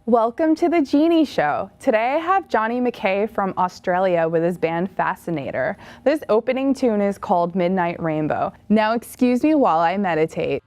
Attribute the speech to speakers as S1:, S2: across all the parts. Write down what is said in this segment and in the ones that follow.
S1: Welcome to the Jeany Show. Today I have Johnny Mackay from Australia with his band Fascinator. This opening tune is called Midnight Rainbow. Now excuse me while I meditate.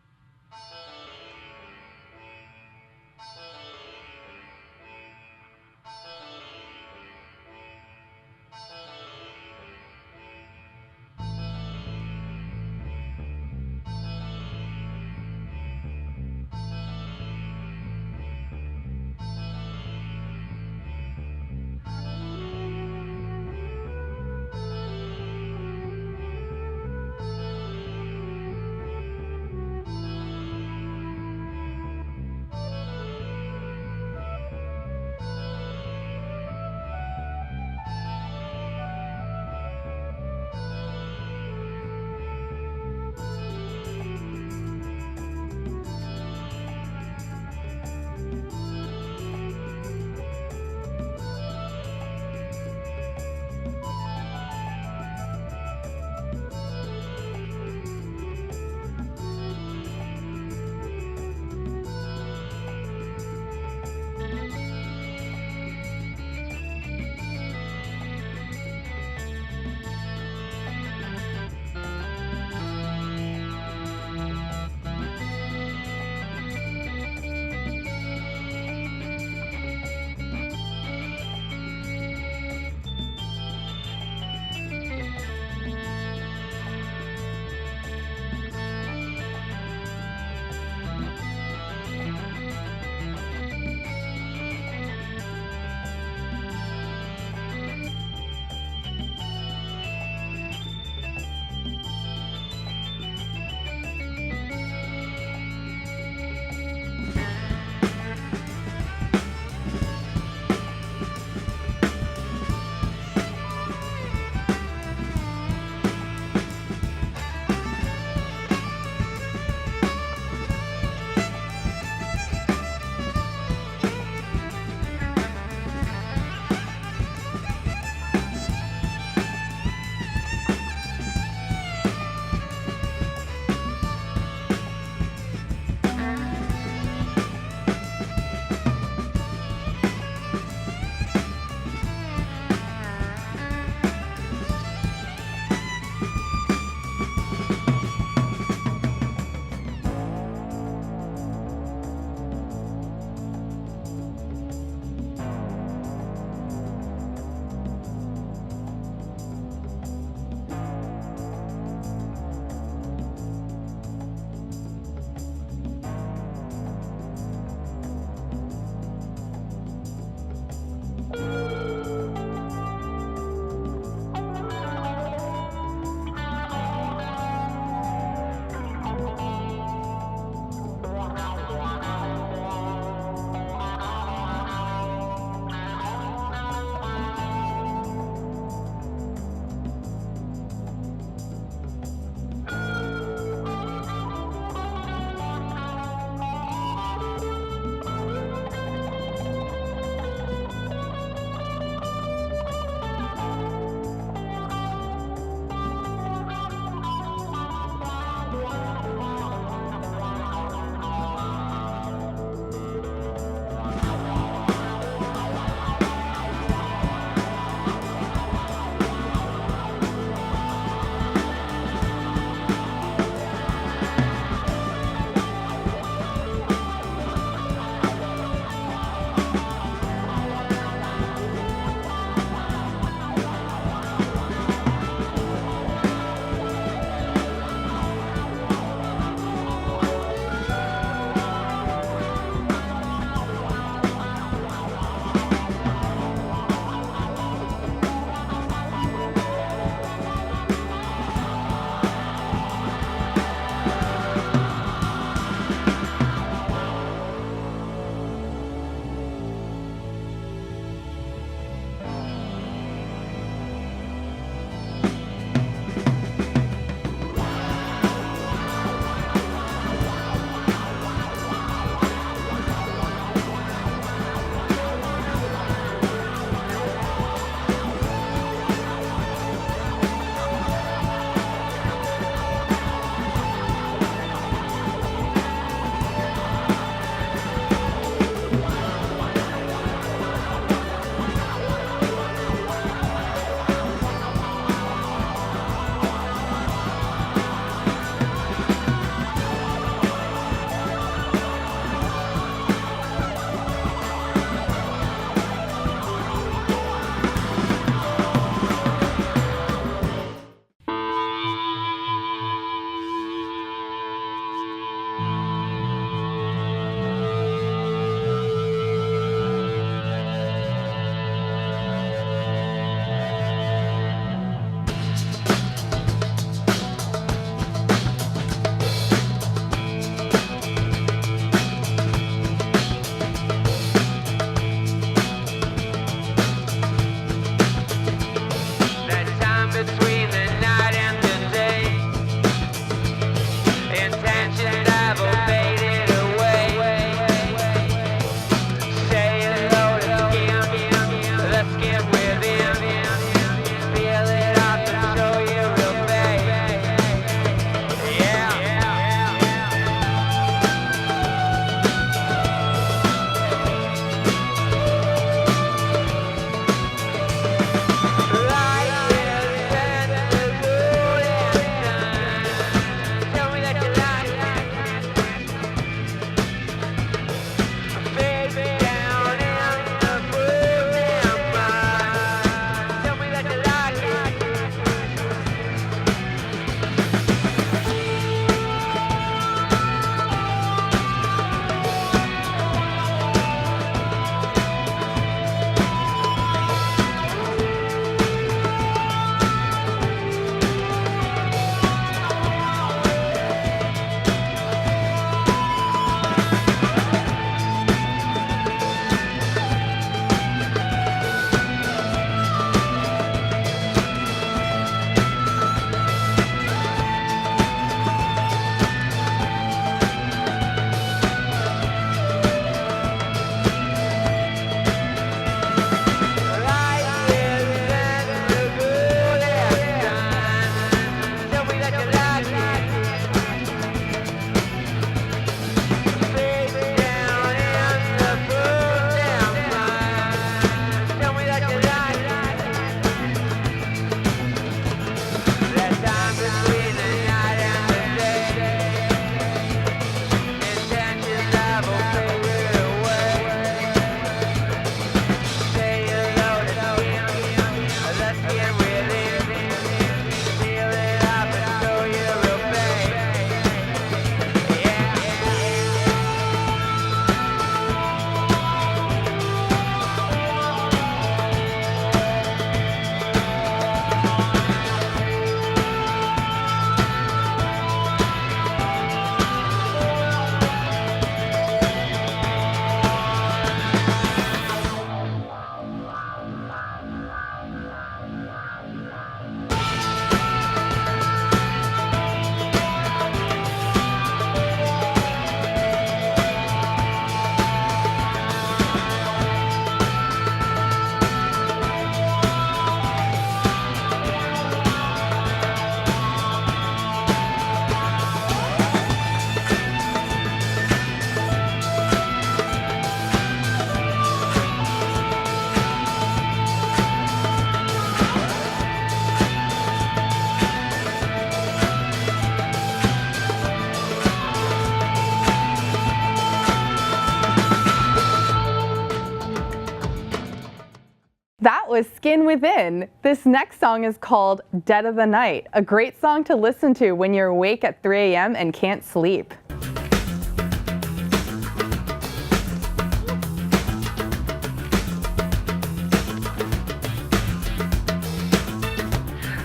S1: That was Skin Within. This next song is called Dead of the Night, a great song to listen to when you're awake at 3 a.m. and can't sleep.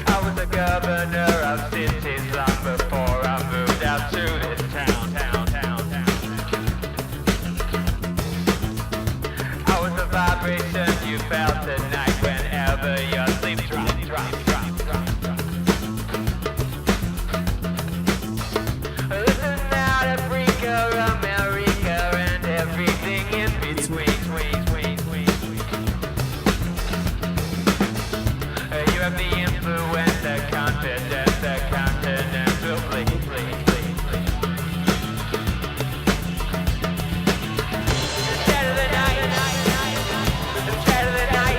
S2: I was the governor of cities long before I moved out to this town. I was the vibration you felt tonight whenever your sleep dropped. Listen now to Africa, America, and everything in between. You have the influence, the confidence, the continental fleet. Dead of the night, dead of the night.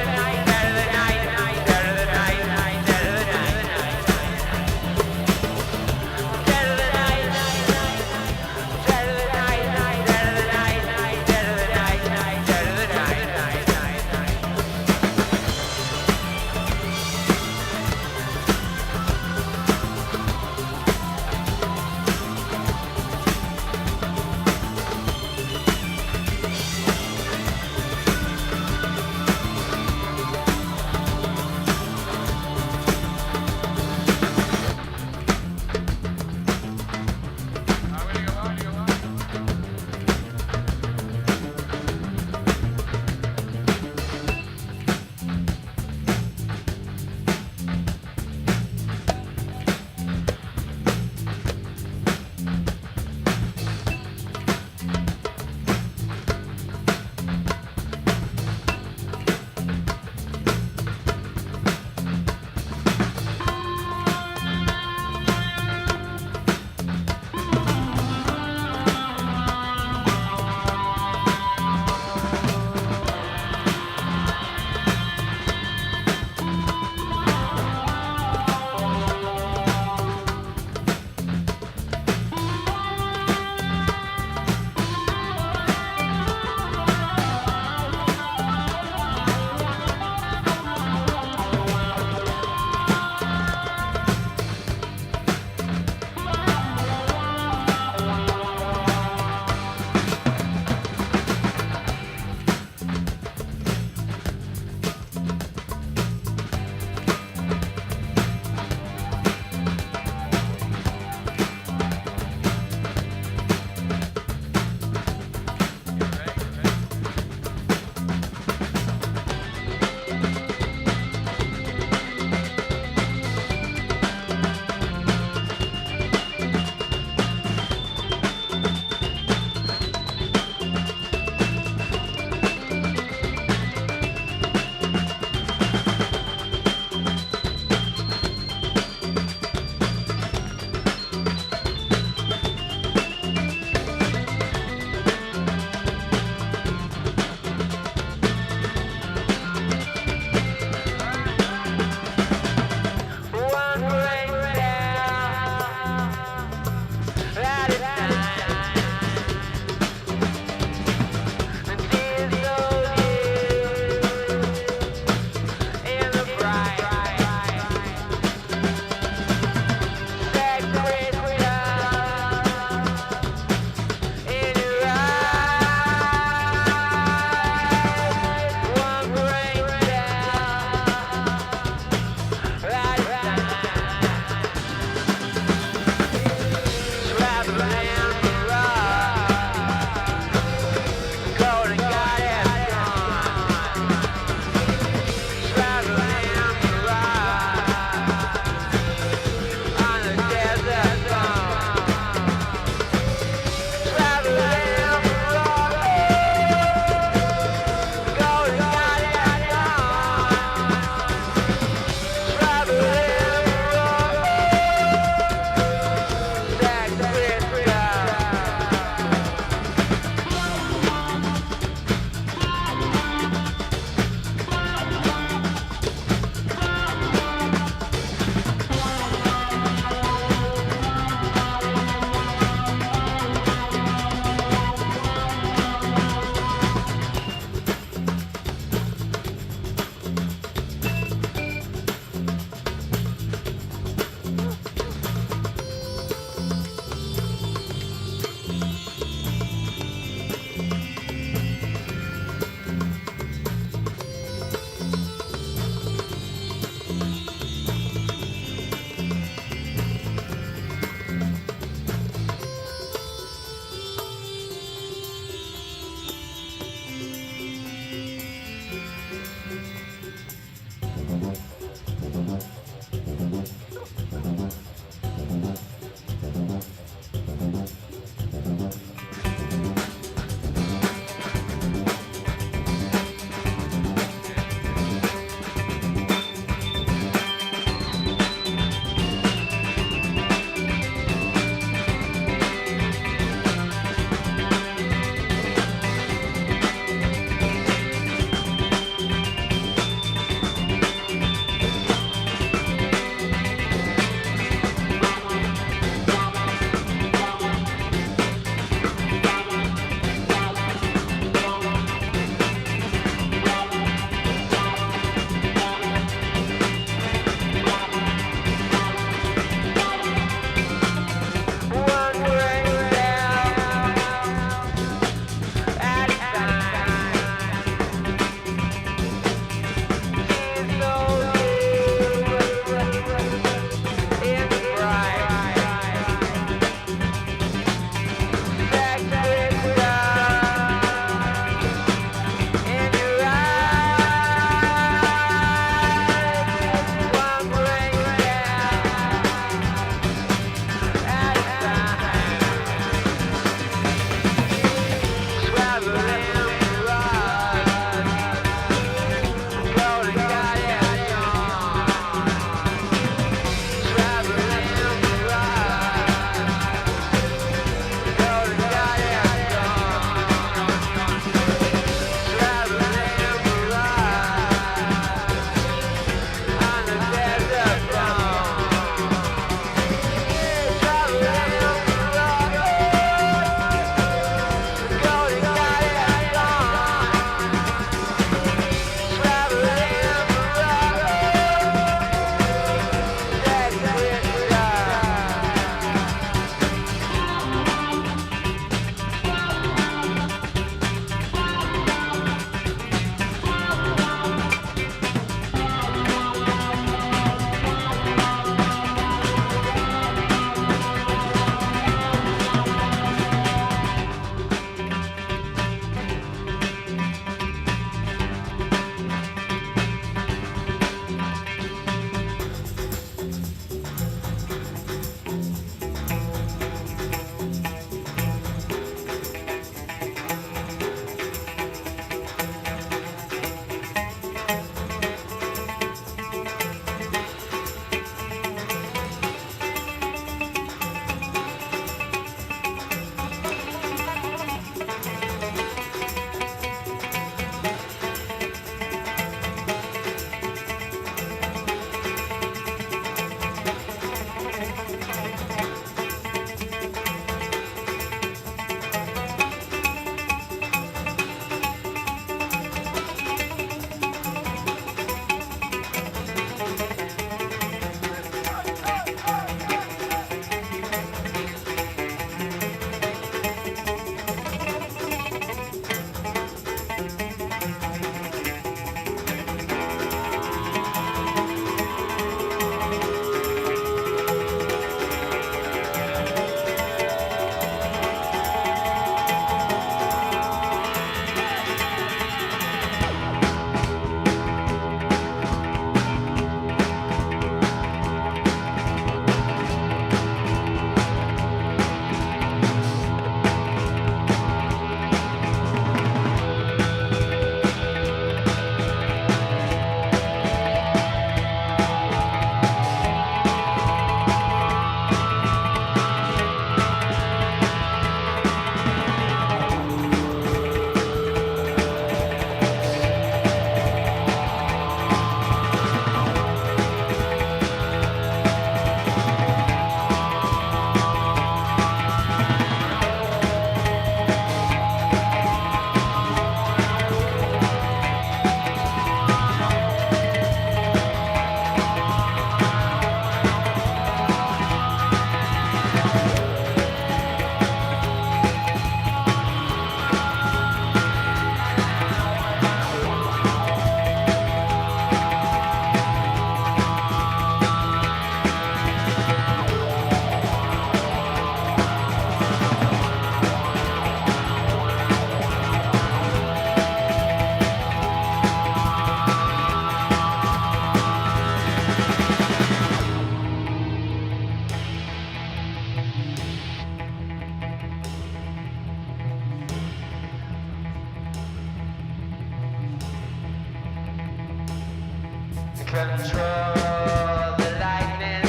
S2: Control the lightning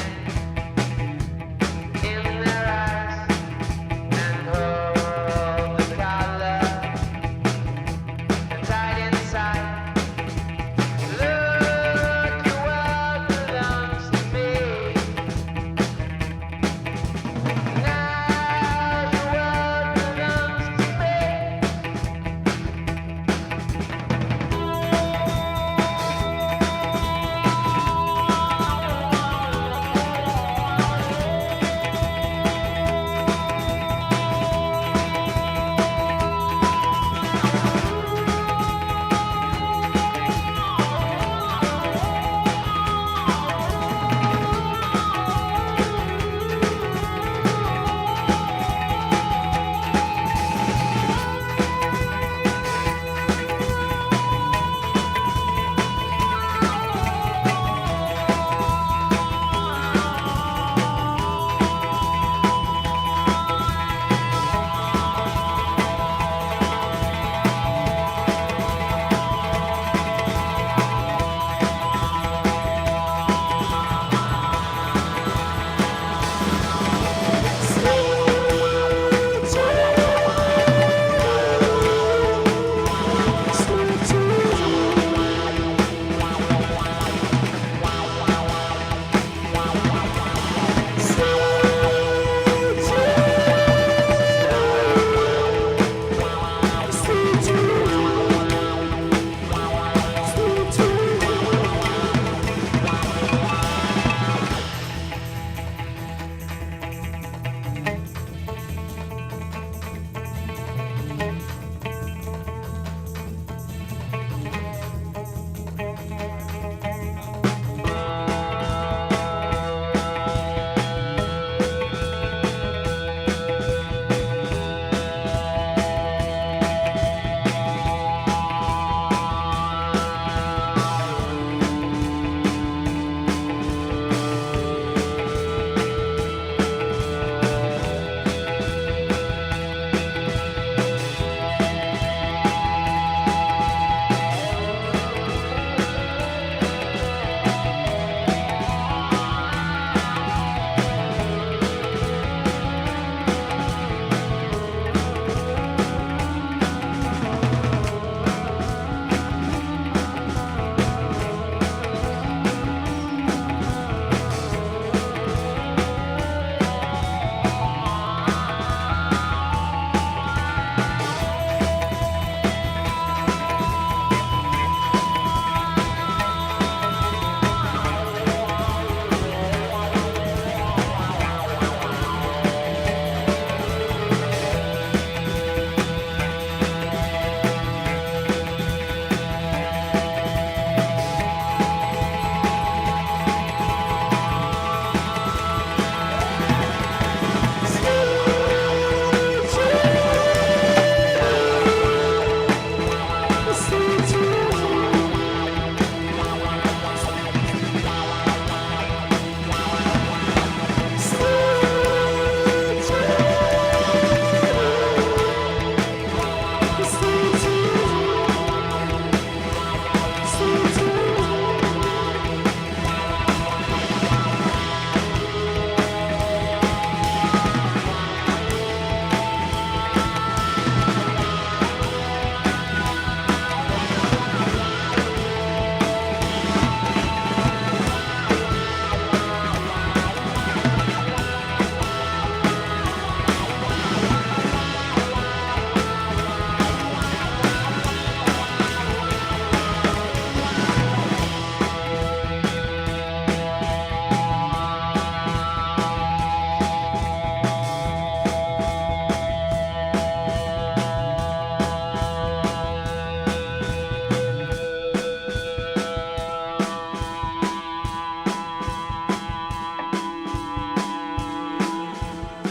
S2: in their eyes and hold the collar tight inside. Look, your world belongs to me. Now your world belongs to me.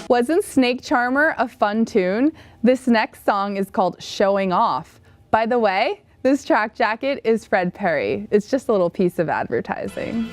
S1: Wasn't Snake Charmer a fun tune? This next song is called Showing Off. By the way, this track jacket is Fred Perry. It's just a little piece of advertising.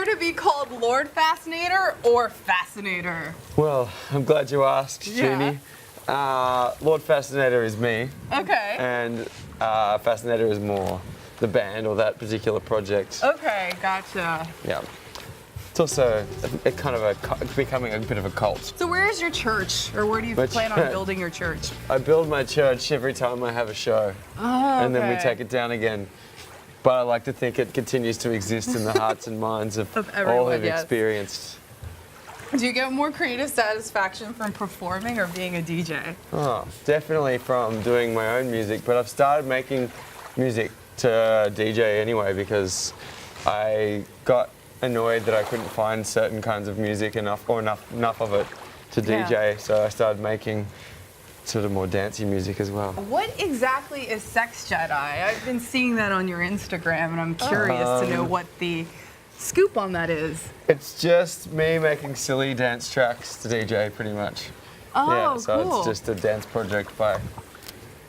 S1: prefer to be called Lord Fascinator or Fascinator?
S3: Well, I'm glad you asked,
S1: Yeah.
S3: Jeany. Lord Fascinator is me,
S1: Okay.
S3: and Fascinator is more the band or that particular project.
S1: Okay, gotcha.
S3: Yeah. It's also becoming a bit of a cult.
S1: So where is your church, or where do you
S3: My
S1: plan on
S3: church.
S1: building your church?
S3: I build my church every time I have a show,
S1: Oh,
S3: and then we
S1: okay.
S3: take it down again. But I like to think it continues to exist in the hearts and minds of all
S1: everyone,
S3: who've
S1: yes.
S3: experienced.
S1: Do you get more creative satisfaction from performing or being a DJ?
S3: Oh, definitely from doing my own music, but I've started making music to DJ anyway because I got annoyed that I couldn't find certain kinds of music enough of it to DJ,
S1: Yeah.
S3: so I started making sort of more dancey music as well.
S1: What exactly is Sex Jedi? I've been seeing that on your Instagram, and I'm curious to know what the scoop on that is.
S3: It's just me making silly dance tracks to DJ pretty much.
S1: Oh,
S3: Yeah, so
S1: cool.
S3: it's just a dance project by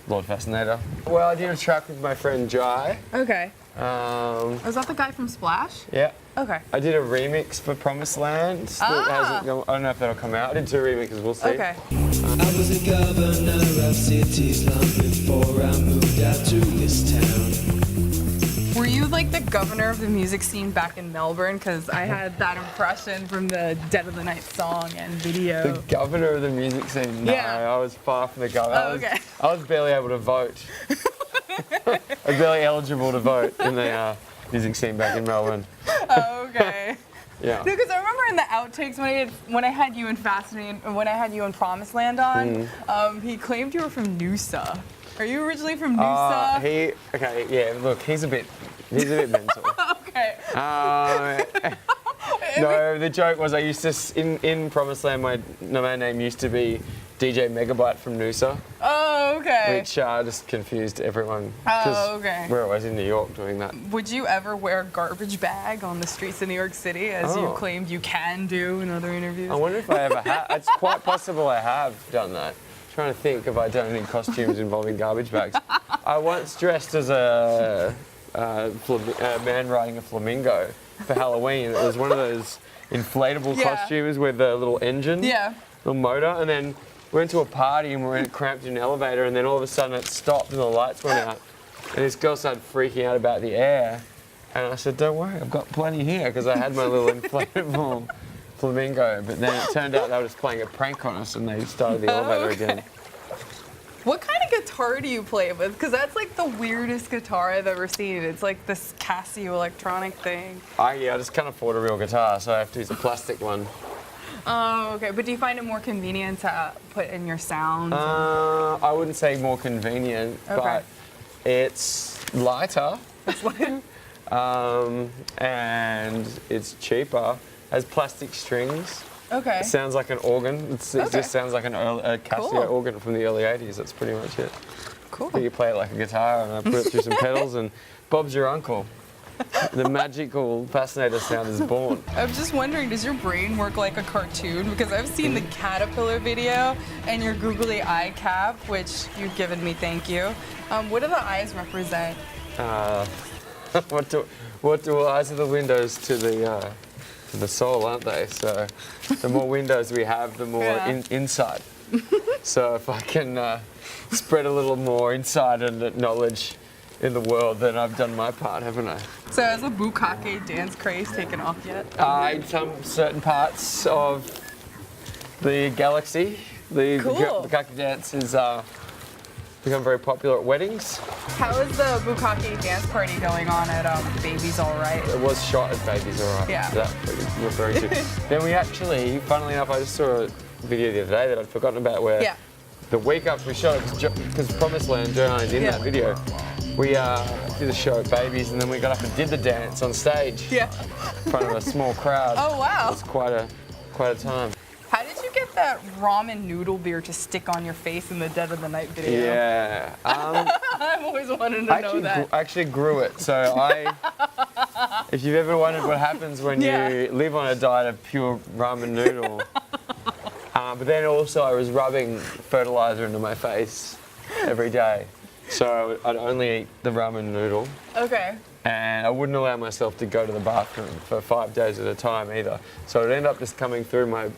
S3: Lord Fascinator. Well, I did a track with my friend Jai.
S1: Okay. Was that the guy from Splash?
S3: Yeah.
S1: Okay.
S3: I did a remix for Promised Land. That hasn't, I don't know if that'll come out. I did 2 remixes, we'll see.
S1: Okay.
S4: I was the governor of cities long before I moved out to this town.
S1: Were you like the governor of the music scene back in Melbourne? Because I had that impression from the Dead of the Night song and video.
S3: The governor of the music scene? No,
S1: Yeah.
S3: I was far from the governor.
S1: Oh, okay.
S3: I was barely able to vote. I was barely eligible to vote in the music scene back in Melbourne.
S1: Oh, okay.
S3: Yeah.
S1: No, because I remember in the outtakes when I had you in when I had you in Promised Land on, he claimed you were from Noosa. Are you originally from Noosa?
S3: Look, he's a bit mental.
S1: Okay.
S3: No, the joke was I used to, in Promised Land, my name used to be DJ Megabyte from Noosa,
S1: Oh, okay.
S3: which just confused everyone. 'cause
S1: Oh, okay.
S3: We're always in New York doing that.
S1: Would you ever wear a garbage bag on the streets of New York City, as you
S3: Oh.
S1: claimed you can do in other interviews?
S3: I wonder if I ever have. It's quite possible I have done that. Trying to think if I've done any costumes involving garbage bags. I once dressed as a man riding a flamingo for Halloween. It was one of those inflatable
S1: Yeah.
S3: costumes with a little engine,
S1: Yeah.
S3: little motor, and then we went to a party and we were cramped in an elevator, and then all of a sudden it stopped and the lights went out, and this girl started freaking out about the air, and I said, "Don't worry, I've got plenty here," because I had my little inflatable flamingo. But then it turned out they were just playing a prank on us, and they started the elevator again.
S1: What kind of guitar do you play with? Because that's like the weirdest guitar I've ever seen. It's like this Casio electronic thing.
S3: I just can't afford a real guitar, so I have to use a plastic one.
S1: Oh, okay. But do you find it more convenient to put in your sounds?
S3: I wouldn't say more convenient,
S1: Okay.
S3: but it's lighter. And it's cheaper. Has plastic strings.
S1: Okay.
S3: It sounds like an organ. It
S1: Okay.
S3: just sounds like a Casio
S1: Cool.
S3: organ from the early 80s. That's pretty much it.
S1: Cool.
S3: You play it like a guitar, and I put it through some pedals, and Bob's your uncle. The magical Fascinator sound is born.
S1: I'm just wondering, does your brain work like a cartoon? Because I've seen the caterpillar video and your googly eye cap, which you've given me, thank you. What do the eyes represent?
S3: What do eyes are the windows to the soul, aren't they? So the more windows we have, the more
S1: Yeah.
S3: insight. So if I can spread a little more insight and knowledge in the world, then I've done my part, haven't I?
S1: So has the bukkake dance craze taken off yet?
S3: In some certain parts of the galaxy, the
S1: Cool.
S3: bukkake dance has become very popular at weddings.
S1: How is the bukkake dance party going on at Baby's All Right?
S3: It was shot at Babies All Right.
S1: Yeah.
S3: That's what you're referring to. Then we actually, funnily enough, I just saw a video the other day that I'd forgotten about where
S1: Yeah.
S3: the week after we shot it, because Promised Land, Johann is in
S1: Yeah.
S3: that video, we did a show at Babies, and then we got up and did the dance on stage
S1: Yeah.
S3: in front of a small crowd.
S1: Oh, wow.
S3: It was quite a time.
S1: How did you get that ramen noodle beer to stick on your face in the Dead of the Night video?
S3: Yeah.
S1: I've always wanted to know that.
S3: I actually grew it. So if you've ever wondered what happens when
S1: Yeah.
S3: you live on a diet of pure ramen noodle, but then also I was rubbing fertilizer into my face every day. So I'd only eat the ramen noodle,
S1: Okay.
S3: and I wouldn't allow myself to go to the bathroom for 5 days at a time either. So it'd end up just coming through my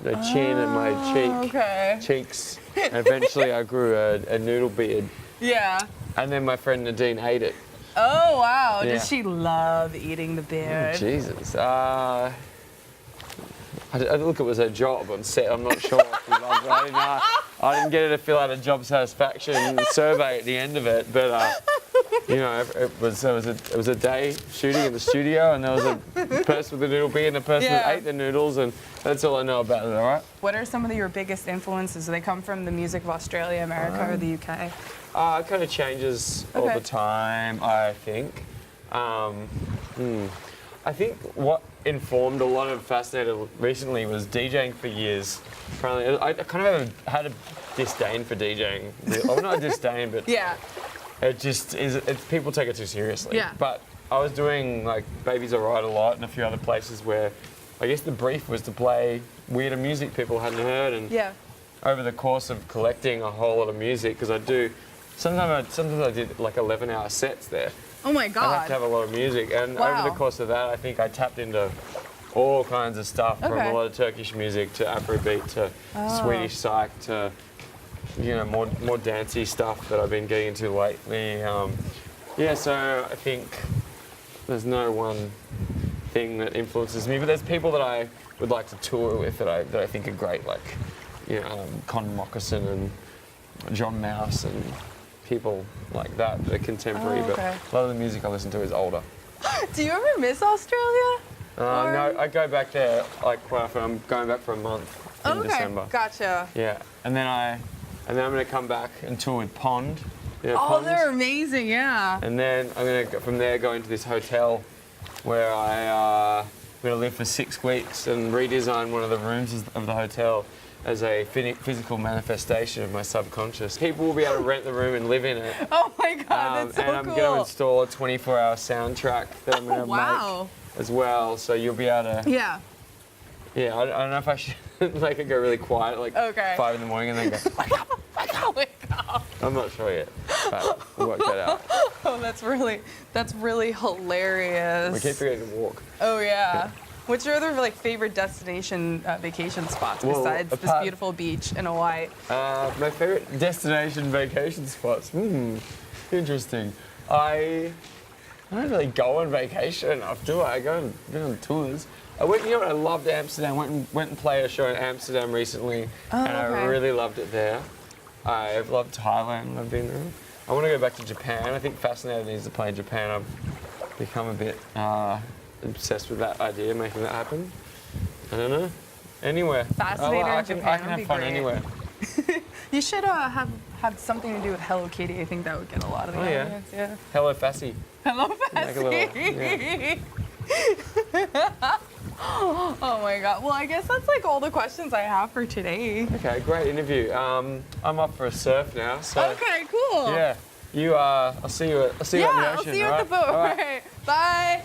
S3: chin and my cheeks, and eventually I grew a noodle beard.
S1: Yeah.
S3: And then my friend Nadine ate it.
S1: Oh, wow.
S3: Yeah.
S1: Does she love eating the beard?
S3: Jesus. I look, it was her job on set. I'm not sure if she loved it. I didn't get her to fill out a job satisfaction survey at the end of it, but you know, it was a day shooting in the studio, and there was a person with a noodle beard and a person that ate the noodles, and that's all I know about it. All right.
S1: What are some of your biggest influences? Do they come from the music of Australia, America, or the UK?
S3: It kind of changes all the time, I think. I think what informed a lot of Fascinator recently was DJing for years. Apparently, I kind of had a disdain for DJing. Well, not a disdain, but it just is. People take it too seriously.
S1: Yeah.
S3: But I was doing like Baby's Alright a lot and a few other places where I guess the brief was to play weirder music people hadn't heard. And over the course of collecting a whole lot of music, because I do, sometimes I did like 11-hour sets there.
S1: Oh my
S3: I
S1: God.
S3: have to have a lot of music, and over the course of that, I think I tapped into all kinds of stuff, from a lot of Turkish music to Afrobeat to Swedish psych to, you know, more dancey stuff that I've been getting into lately. So I think there's no one thing that influences me, but there's people that I would like to tour with that I think are great, like, you know, Con Moccasin and John Mouse and people like that are contemporary, but a lot of the music I listen to is older.
S1: Do you ever miss Australia?
S3: No, I go back there like quite often. I'm going back for a month in December.
S1: Gotcha.
S3: Yeah, and then I'm going to come back and tour with Pond. You know,
S1: Oh,
S3: Pond?
S1: they're amazing, yeah.
S3: And then I'm going to from there go into this hotel where I'm going to live for 6 weeks and redesign one of the rooms of the hotel as a physical manifestation of my subconscious. People will be able to rent the room and live in it.
S1: Oh my God, that's so
S3: and I'm
S1: cool.
S3: going to install a 24-hour soundtrack that I'm going to make as well. So you'll be able to...
S1: Yeah.
S3: Yeah, I don't know if I should make it go really quiet, like 5 in the morning, and then go, wake up, wake up. I'm not sure yet, but we'll work that out.
S1: Oh, that's really hilarious.
S3: We keep forgetting to walk.
S1: Oh yeah. What's your other like favorite destination vacation spots besides this beautiful beach in Hawaii?
S3: My favorite destination vacation spots. Interesting. I don't really go on vacation enough, do I? I go on tours. I went. You know what? I loved Amsterdam. Went and played a show in Amsterdam recently, and I really loved it there. I've loved Thailand. I've been there. I want to go back to Japan. I think Fascinator needs to play in Japan. I've become a bit obsessed with that idea, making that happen. I don't know. Anywhere.
S1: Fascinator in Japan
S3: I can
S1: would
S3: have
S1: be
S3: fun
S1: great.
S3: anywhere.
S1: You should have something to do with Hello Kitty. I think that would get a lot of the audience. Yeah.
S3: Hello, Fassie.
S1: Hello,
S3: Make a
S1: Fassie. Oh my God. Well, I guess that's like all the questions I have for today.
S3: Okay, great interview. I'm off for a surf now. So
S1: Okay, cool.
S3: yeah, I'll see you at the ocean.
S1: Yeah, I'll see you at the boat.
S3: All right.
S1: All right. Bye.